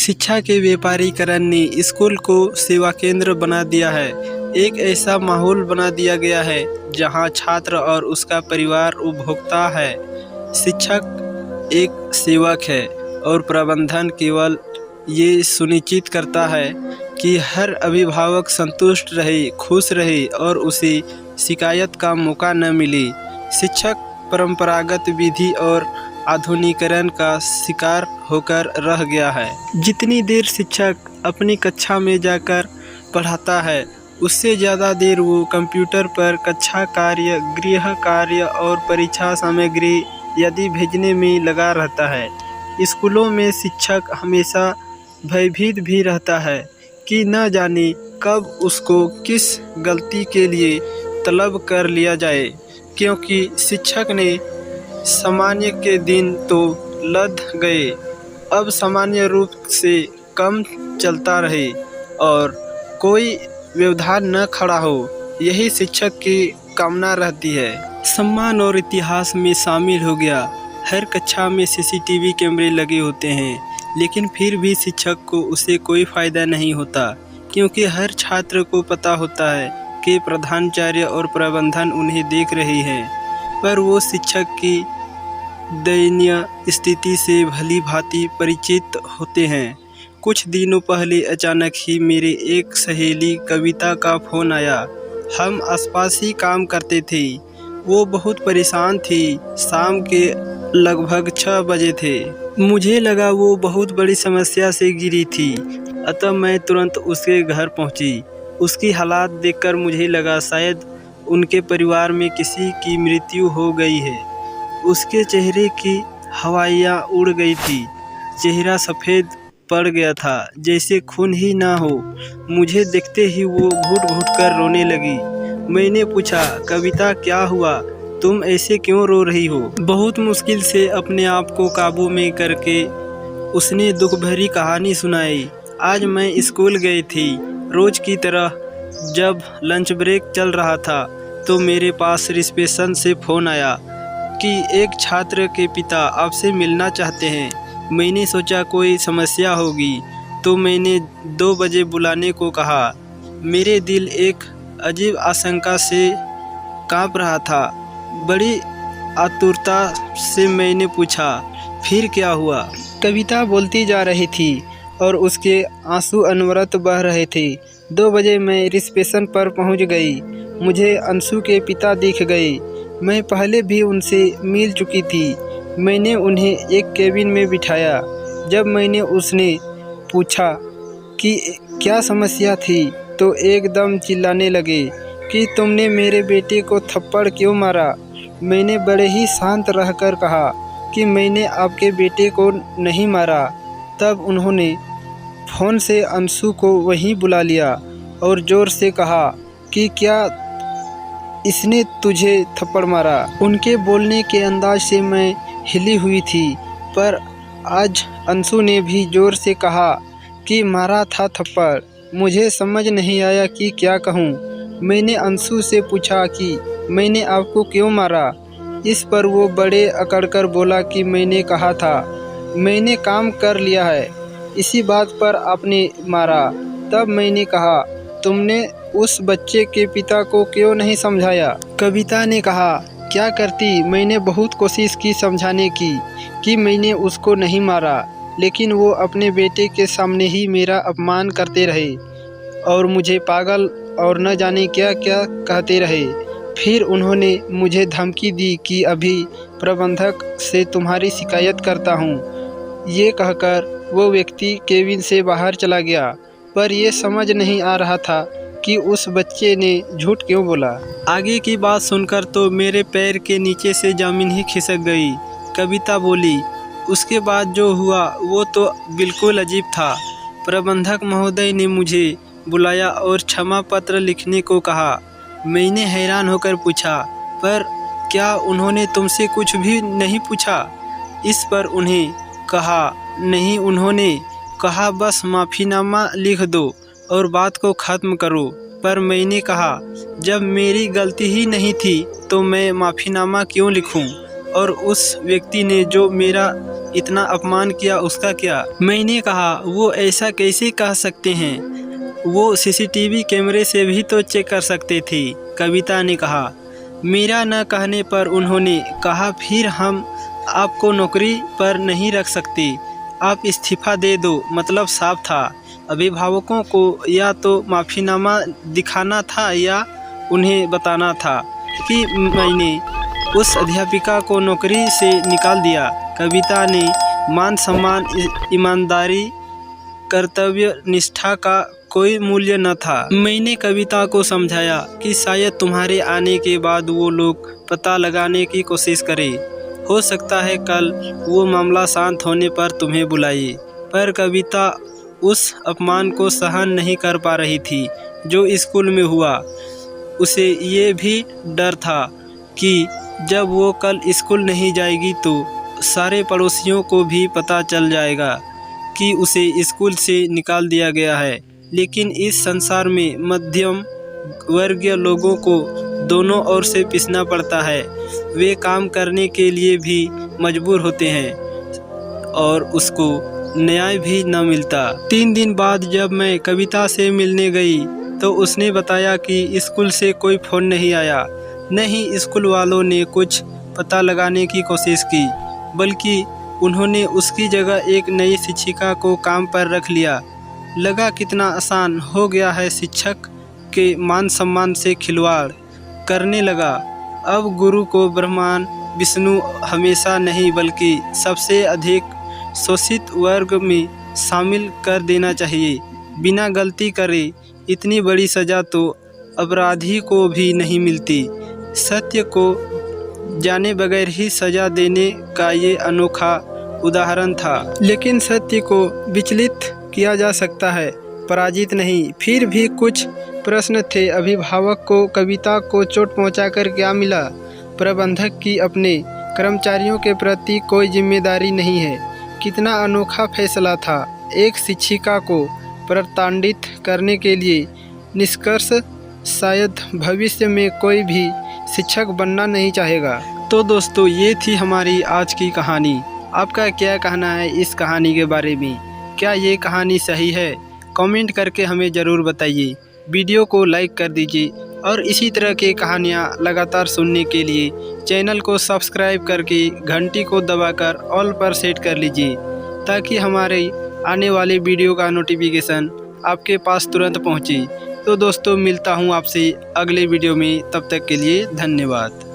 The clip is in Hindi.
शिक्षा के व्यापारीकरण ने स्कूल को सेवा केंद्र बना दिया है। एक ऐसा माहौल बना दिया गया है जहां छात्र और उसका परिवार उपभोक्ता है। शिक्षक एक सेवक है और प्रबंधन केवल ये सुनिश्चित करता है कि हर अभिभावक संतुष्ट रहे, खुश रहे और उसे शिकायत का मौका न मिले। शिक्षक परंपरागत विधि और आधुनिकीकरण का शिकार होकर रह गया है। जितनी देर शिक्षक अपनी कक्षा में जाकर पढ़ाता है, उससे ज़्यादा देर वो कंप्यूटर पर कक्षा कार्य, गृह कार्य और परीक्षा सामग्री यदि भेजने में लगा रहता है। स्कूलों में शिक्षक हमेशा भयभीत भी रहता है कि न जाने कब उसको किस गलती के लिए तलब कर लिया जाए, क्योंकि शिक्षक ने सामान्य के दिन तो लद गए, अब सामान्य रूप से कम चलता रहे और कोई व्यवधान न खड़ा हो, यही शिक्षक की कामना रहती है। सम्मान और इतिहास में शामिल हो गया। हर कक्षा में सीसीटीवी कैमरे लगे होते हैं, लेकिन फिर भी शिक्षक को उससे कोई फ़ायदा नहीं होता, क्योंकि हर छात्र को पता होता है कि प्रधानाचार्य और प्रबंधन उन्हें देख रही है। पर वो शिक्षक की दयनीय स्थिति से भली भांति परिचित होते हैं। कुछ दिनों पहले अचानक ही मेरे एक सहेली कविता का फ़ोन आया। हम आसपास ही काम करते थे। वो बहुत परेशान थी। शाम के लगभग 6 बजे थे। मुझे लगा वो बहुत बड़ी समस्या से घिरी थी, अतः मैं तुरंत उसके घर पहुंची। उसकी हालात देखकर मुझे लगा शायद उनके परिवार में किसी की मृत्यु हो गई है। उसके चेहरे की हवाइयाँ उड़ गई थी। चेहरा सफ़ेद पड़ गया था, जैसे खून ही ना हो। मुझे देखते ही वो घुट-घुट कर रोने लगी। मैंने पूछा, कविता क्या हुआ? तुम ऐसे क्यों रो रही हो? बहुत मुश्किल से अपने आप को काबू में करके उसने दुख भरी कहानी सुनाई। आज मैं स्कूल गई थी, रोज़ की तरह। जब लंच ब्रेक चल रहा था तो मेरे पास रिसेप्शन से फ़ोन आया कि एक छात्र के पिता आपसे मिलना चाहते हैं। मैंने सोचा कोई समस्या होगी, तो मैंने 2 बजे बुलाने को कहा। मेरे दिल एक अजीब आशंका से कांप रहा था। बड़ी आतुरता से मैंने पूछा, फिर क्या हुआ? कविता बोलती जा रही थी और उसके आंसू अनवरत बह रहे थे। 2 बजे मैं रिसेप्शन पर पहुंच गई। मुझे अंशु के पिता दिख गए। मैं पहले भी उनसे मिल चुकी थी। मैंने उन्हें एक केबिन में बिठाया। जब मैंने उसने पूछा कि क्या समस्या थी, तो एकदम चिल्लाने लगे कि तुमने मेरे बेटे को थप्पड़ क्यों मारा? मैंने बड़े ही शांत रहकर कहा कि मैंने आपके बेटे को नहीं मारा। तब उन्होंने फ़ोन से अंशु को वहीं बुला लिया और ज़ोर से कहा कि क्या इसने तुझे थप्पड़ मारा? उनके बोलने के अंदाज से मैं हिली हुई थी, पर आज अंशु ने भी ज़ोर से कहा कि मारा था थप्पड़। मुझे समझ नहीं आया कि क्या कहूँ। मैंने अंशु से पूछा कि मैंने आपको क्यों मारा? इस पर वो बड़े अकड़कर बोला कि मैंने कहा था, मैंने काम कर लिया है, इसी बात पर आपने मारा। तब मैंने कहा, तुमने उस बच्चे के पिता को क्यों नहीं समझाया? कविता ने कहा, क्या करती? मैंने बहुत कोशिश की समझाने की कि मैंने उसको नहीं मारा, लेकिन वो अपने बेटे के सामने ही मेरा अपमान करते रहे और मुझे पागल और न जाने क्या क्या कहते रहे। फिर उन्होंने मुझे धमकी दी कि अभी प्रबंधक से तुम्हारी शिकायत करता हूँ। ये कहकर वो व्यक्ति केबिन से बाहर चला गया, पर यह समझ नहीं आ रहा था कि उस बच्चे ने झूठ क्यों बोला। आगे की बात सुनकर तो मेरे पैर के नीचे से ज़मीन ही खिसक गई। कविता बोली, उसके बाद जो हुआ वो तो बिल्कुल अजीब था। प्रबंधक महोदय ने मुझे बुलाया और क्षमा पत्र लिखने को कहा। मैंने हैरान होकर पूछा, पर क्या उन्होंने तुमसे कुछ भी नहीं पूछा? इस पर उन्हें कहा, नहीं, उन्होंने कहा बस माफ़ीनामा लिख दो और बात को ख़त्म करो। पर मैंने कहा, जब मेरी गलती ही नहीं थी तो मैं माफ़ीनामा क्यों लिखूं? और उस व्यक्ति ने जो मेरा इतना अपमान किया उसका क्या। मैंने कहा वो ऐसा कैसे कह सकते हैं, वो सीसीटीवी कैमरे से भी तो चेक कर सकते थे। कविता ने कहा। मेरा न कहने पर उन्होंने कहा फिर हम आपको नौकरी पर नहीं रख सकते, आप इस्तीफा दे दो। मतलब साफ था, अभिभावकों को या तो माफ़ीनामा दिखाना था या उन्हें बताना था कि मैंने उस अध्यापिका को नौकरी से निकाल दिया। कविता ने मान सम्मान, ईमानदारी, कर्तव्य निष्ठा का कोई मूल्य न था। मैंने कविता को समझाया कि शायद तुम्हारे आने के बाद वो लोग पता लगाने की कोशिश करें, हो सकता है कल वो मामला शांत होने पर तुम्हें बुलाए। पर कविता उस अपमान को सहन नहीं कर पा रही थी जो स्कूल में हुआ। उसे ये भी डर था कि जब वो कल स्कूल नहीं जाएगी तो सारे पड़ोसियों को भी पता चल जाएगा कि उसे स्कूल से निकाल दिया गया है। लेकिन इस संसार में मध्यम वर्गीय लोगों को दोनों ओर से पिसना पड़ता है, वे काम करने के लिए भी मजबूर होते हैं और उसको न्याय भी न मिलता। 3 दिन बाद जब मैं कविता से मिलने गई तो उसने बताया कि स्कूल से कोई फ़ोन नहीं आया, न ही स्कूल वालों ने कुछ पता लगाने की कोशिश की, बल्कि उन्होंने उसकी जगह एक नई शिक्षिका को काम पर रख लिया। लगा कितना आसान हो गया है शिक्षक के मान सम्मान से खिलवाड़ करने लगा। अब गुरु को ब्रह्मांड विष्णु हमेशा नहीं बल्कि सबसे अधिक शोषित वर्ग में शामिल कर देना चाहिए। बिना गलती करे इतनी बड़ी सज़ा तो अपराधी को भी नहीं मिलती। सत्य को जाने बगैर ही सज़ा देने का ये अनोखा उदाहरण था। लेकिन सत्य को विचलित किया जा सकता है, पराजित नहीं। फिर भी कुछ प्रश्न थे। अभिभावक को कविता को चोट पहुंचाकर क्या मिला? प्रबंधक की अपने कर्मचारियों के प्रति कोई जिम्मेदारी नहीं है। कितना अनोखा फैसला था। एक शिक्षिका को प्रताड़ित करने के लिए निष्कर्ष शायद भविष्य में कोई भी शिक्षक बनना नहीं चाहेगा। तो दोस्तों, ये थी हमारी आज की कहानी। आपका क्या कहना है इस कहानी के बारे में? क्या ये कहानी सही है? कमेंट करके हमें ज़रूर बताइए। वीडियो को लाइक कर दीजिए और इसी तरह की कहानियाँ लगातार सुनने के लिए चैनल को सब्सक्राइब करके घंटी को दबाकर ऑल पर सेट कर लीजिए, ताकि हमारे आने वाले वीडियो का नोटिफिकेशन आपके पास तुरंत पहुँचे। तो दोस्तों, मिलता हूँ आपसे अगले वीडियो में। तब तक के लिए धन्यवाद।